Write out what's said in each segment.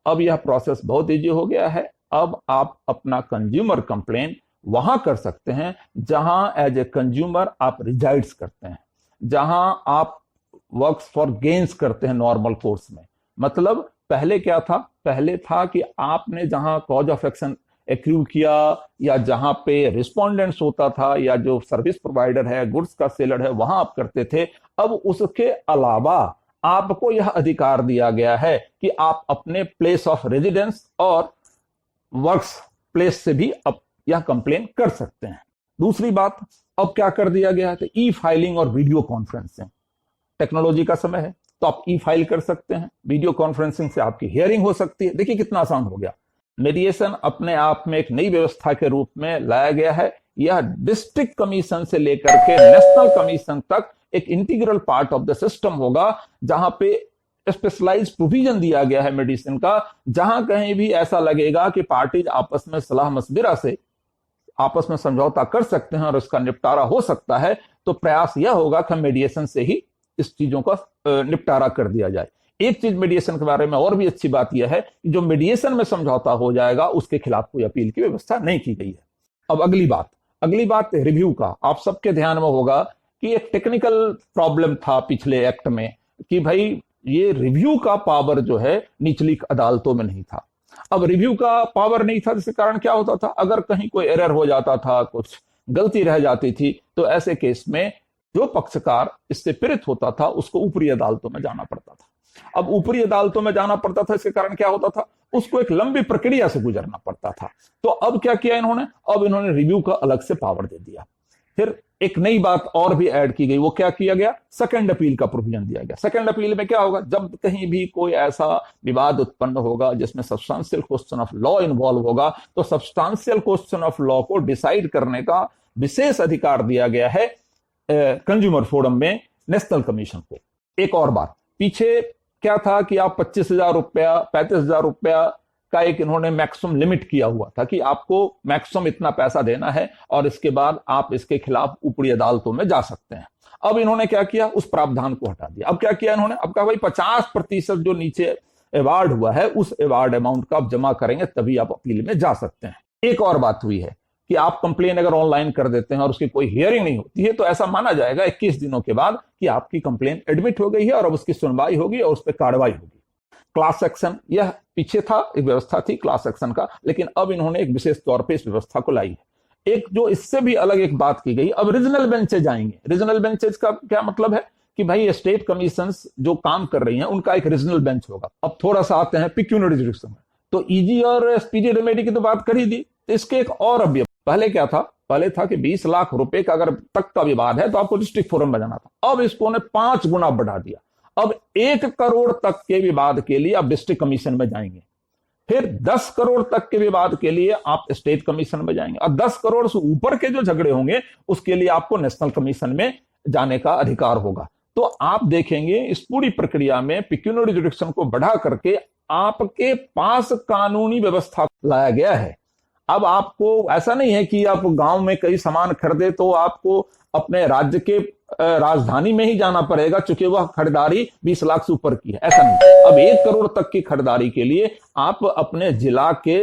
अब यह प्रोसेस बहुत ईजी हो गया है। अब आप अपना कंज्यूमर कंप्लेन वहां कर सकते हैं जहां एज ए कंज्यूमर आप रिजाइड्स करते हैं, जहां आप वर्क्स फॉर गेन्स करते हैं नॉर्मल कोर्स में। मतलब पहले क्या था, पहले था कि आपने जहां कॉज ऑफ एक्शन एक्रू किया या जहां पे रिस्पोंडेंट्स होता था या जो सर्विस प्रोवाइडर है, गुड्स का सेलर है, वहां आप करते थे। अब उसके अलावा आपको यह अधिकार दिया गया है कि आप अपने प्लेस ऑफ रेजिडेंस और वर्क्स प्लेस से भी अब यह कंप्लेन कर सकते हैं। दूसरी बात, अब क्या कर दिया गया है, तो ई फाइलिंग और वीडियो कॉन्फ्रेंसिंग। टेक्नोलॉजी का समय है तो आप ई फाइल कर सकते हैं, वीडियो कॉन्फ्रेंसिंग से आपकी हियरिंग हो सकती है। देखिए कितना आसान हो गया। मेडिएशन अपने आप में एक नई व्यवस्था के रूप में लाया गया है। यह डिस्ट्रिक्ट कमीशन से लेकर के नेशनल कमीशन तक एक integral part of the system होगा, जहां पे स्पेशलाइज प्रोविजन दिया गया है मेडिसिन का। जहां कहीं भी ऐसा लगेगा कि पार्टीज आपस में सलाह मशविरा से आपस में समझौता कर सकते हैं और इसका निपटारा हो सकता है, तो प्रयास यह होगा कि मेडिएशन से ही इस चीजों का निपटारा कर दिया जाए। एक चीज मेडिएशन के बारे में और भी अच्छी बात यह है कि जो मेडिएशन में समझौता हो जाएगा उसके खिलाफ कोई अपील की व्यवस्था नहीं की गई है। अब अगली बात रिव्यू का। आप सबके ध्यान में होगा कि एक टेक्निकल प्रॉब्लम था पिछले एक्ट में कि भाई ये रिव्यू का पावर जो है निचली अदालतों में नहीं था। अब रिव्यू का पावर नहीं था, जिसके कारण क्या होता था, अगर कहीं कोई एरर हो जाता था, कुछ गलती रह जाती थी, तो ऐसे केस में जो पक्षकार इससे पीड़ित होता था उसको ऊपरी अदालतों में जाना पड़ता था। अब ऊपरी अदालतों में जाना पड़ता था, इसके कारण क्या होता था, उसको एक लंबी प्रक्रिया से गुजरना पड़ता था। तो अब क्या किया इन्होंने, अब इन्होंने रिव्यू का अलग से पावर दे दिया। फिर एक नई बात और भी ऐड की गई, वो क्या किया गया, सेकंड अपील का प्रोविजन दिया गया। सेकंड अपील में क्या होगा, जब कहीं भी कोई ऐसा विवाद उत्पन्न होगा जिसमें substantial question of law involve होगा, तो सब्सटेंशियल क्वेश्चन ऑफ लॉ को डिसाइड करने का विशेष अधिकार दिया गया है कंज्यूमर फोरम में नेशनल कमीशन को। एक और बात, पीछे क्या था कि आप 25,000 रुपया 35,000 रुपया का एक इन्होंने मैक्सिमम लिमिट किया हुआ था कि आपको मैक्सिमम इतना पैसा देना है और इसके बाद आप इसके खिलाफ ऊपरी अदालतों में जा सकते हैं। अब इन्होंने क्या किया, उस प्रावधान को हटा दिया। अब क्या किया इन्होंने, अब कहा भाई 50% जो नीचे अवार्ड हुआ है उस अवार्ड अमाउंट का आप जमा करेंगे तभी आप अपील में जा सकते हैं। एक और बात हुई है कि आप कंप्लेन अगर ऑनलाइन कर देते हैं और उसकी कोई हियरिंग नहीं होती है, तो ऐसा माना जाएगा 21 दिनों के बाद कि आपकी कंप्लेन एडमिट हो गई है और अब उसकी सुनवाई होगी और उस पर कार्रवाई होगी। क्लास एक्शन, यह पीछे था, एक व्यवस्था थी क्लास एक्शन का, लेकिन अब इन्होंने एक विशेष तौर पे इस व्यवस्था को लाई है। एक जो इससे भी अलग एक बात की गई, अब रीजनल बेंचेज आएंगे। रीजनल बेंचेज का क्या मतलब है कि भाई स्टेट कमीशंस जो काम कर रही हैं उनका एक रीजनल बेंच होगा। अब थोड़ा सा आते हैं पिक्यूनरी जुरिडिक्शन में, तो ईजी और स्पीडी रेमेडी की तो बात कर ही दी, तो इसके एक और अवयव, पहले क्या था, पहले था कि 20 लाख रुपए का अगर तक का विवाद है तो आपको डिस्ट्रिक्ट फोरम में जाना था। अब इसको 5 गुना बढ़ा दिया। अब 1 करोड़ तक के विवाद के लिए आप डिस्ट्रिक्ट कमीशन में जाएंगे, फिर 10 करोड़ तक के विवाद के लिए आप स्टेट कमीशन में जाएंगे, और 10 करोड़ से ऊपर के जो झगड़े होंगे उसके लिए आपको नेशनल कमीशन में जाने का अधिकार होगा। तो आप देखेंगे इस पूरी प्रक्रिया में पिक्यूनरी जुरिडिक्शन को बढ़ा करके आपके पास कानूनी व्यवस्था लाया गया है। अब आपको ऐसा नहीं है कि आप गांव में कई सामान खरीदे तो आपको अपने राज्य के राजधानी में ही जाना पड़ेगा, चूंकि वह खरीदारी 20 लाख से ऊपर की है, ऐसा नहीं। अब 1 करोड़ तक की खरीदारी के लिए आप अपने जिला के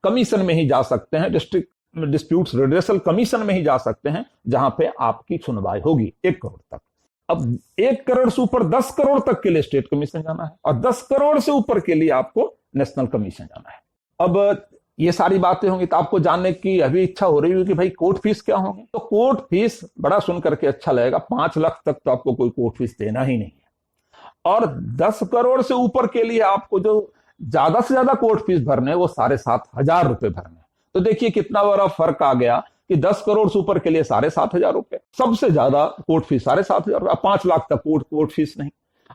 कमीशन में ही जा सकते हैं, डिस्ट्रिक्ट डिस्प्यूट्स रिड्रेसल कमीशन में ही जा सकते हैं, जहां पे आपकी सुनवाई होगी 1 करोड़ तक। अब 1 करोड़ से ऊपर 10 करोड़ तक के लिए स्टेट कमीशन जाना है, और 10 करोड़ से ऊपर के लिए आपको नेशनल कमीशन जाना है। अब ये सारी बातें होंगी तो आपको जानने की अभी इच्छा हो रही है कि भाई कोर्ट फीस क्या होंगे। तो कोर्ट फीस बड़ा सुन करके अच्छा लगेगा, 5 लाख तक तो आपको कोई कोर्ट फीस देना ही नहीं है, और 10 करोड़ से ऊपर के लिए आपको जो ज्यादा से ज्यादा कोर्ट फीस भरने वो 7,500 रुपए भरने। तो देखिए कितना बड़ा फर्क आ गया कि 10 करोड़ से ऊपर के लिए 7,500 रुपए, सबसे ज्यादा कोर्ट फीस 7,500 रुपए, 5 लाख तक कोर्ट फीस नहीं,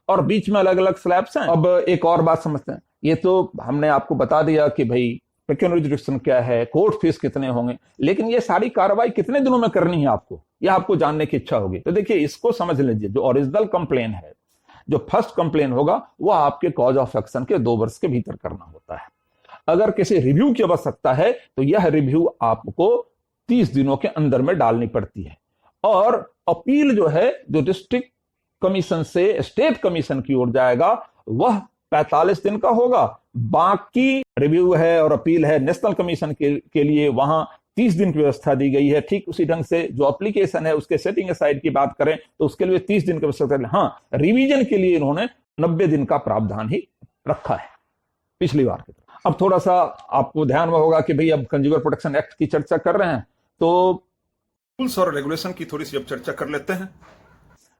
और बीच में अलग अलग स्लैब्स हैं। अब एक और बात समझते हैं, ये तो हमने आपको बता दिया कि भाई पिक्यूनरी जुरिडिक्शन क्या है, कोर्ट फीस कितने होंगे, लेकिन ये सारी कार्रवाई कितने दिनों में करनी है आपको, यह आपको जानने की इच्छा होगी। तो देखिए इसको समझ लीजिए, जो ओरिजिनल कंप्लेन है, जो फर्स्ट कंप्लेन होगा वह आपके कॉज ऑफ एक्शन के 2 वर्ष के भीतर करना होता है। अगर किसी रिव्यू की आवश्यकता है तो यह रिव्यू आपको 30 दिनों के अंदर में डालनी पड़ती है, और अपील जो है जो डिस्ट्रिक्ट कमीशन से स्टेट कमीशन की ओर जाएगा वह 45 दिन का होगा। बाकी रिव्यू है और अपील है नेशनल कमीशन के लिए, वहां 30 दिन की व्यवस्था दी गई है। ठीक उसी ढंग से जो एप्लीकेशन है उसके सेटिंग असाइड की बात करें तो उसके लिए 30 दिन की व्यवस्था है। हाँ, रिवीजन के लिए इन्होंने 90 दिन का प्रावधान ही रखा है पिछली बार की तरह। अब थोड़ा सा आपको ध्यान में होगा कि भाई अब कंज्यूमर प्रोटेक्शन एक्ट की चर्चा कर रहे हैं तो रूल्स और रेगुलेशन की थोड़ी सी अब चर्चा कर लेते हैं।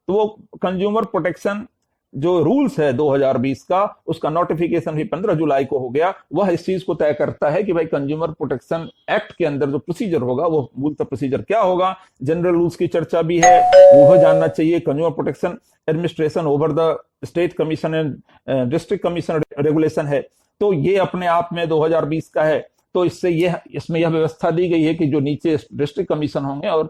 तो वो कंज्यूमर प्रोटेक्शन जो रूल्स है 2020 का, उसका नोटिफिकेशन भी 15 जुलाई को हो गया। वह इस चीज को तय करता है कि भाई कंज्यूमर प्रोटेक्शन एक्ट के अंदर जो प्रोसीजर होगा वो मूलतः प्रोसीजर क्या होगा। जनरल रूल्स की चर्चा भी है, वो जानना चाहिए। Consumer protection administration over the state commission and district commission regulation है, तो ये अपने आप में 2020 का है। तो इसमें यह व्यवस्था दी गई है कि जो नीचे डिस्ट्रिक्ट कमीशन होंगे और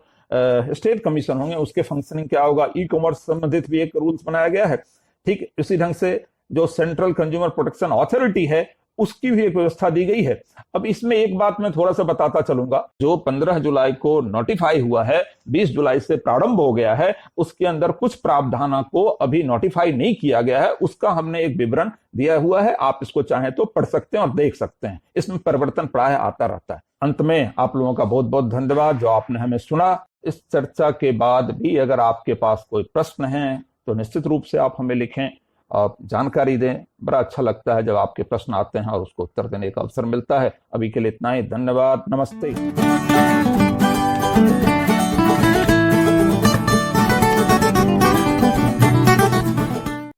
स्टेट कमीशन होंगे उसके फंक्शनिंग क्या होगा। ई कॉमर्स संबंधित भी एक रूल्स बनाया गया है। ठीक इसी ढंग से जो सेंट्रल कंज्यूमर प्रोटेक्शन अथॉरिटी है उसकी भी एक व्यवस्था दी गई है। अब इसमें एक बात मैं थोड़ा सा बताता चलूंगा, जो 15 जुलाई को नोटिफाई हुआ है, 20 जुलाई से प्रारंभ हो गया है, उसके अंदर कुछ प्रावधानों को अभी नोटिफाई नहीं किया गया है। उसका हमने एक विवरण दिया हुआ है, आप इसको चाहें तो पढ़ सकते हैं और देख सकते हैं। इसमें परिवर्तन प्राय आता रहता है। अंत में आप लोगों का बहुत बहुत धन्यवाद जो आपने हमें सुना। इस चर्चा के बाद भी अगर आपके पास कोई प्रश्न है तो निश्चित रूप से आप हमें लिखें और जानकारी दें। बड़ा अच्छा लगता है जब आपके प्रश्न आते हैं और उसको उत्तर देने का अवसर मिलता है। अभी के लिए इतना ही, धन्यवाद, नमस्ते।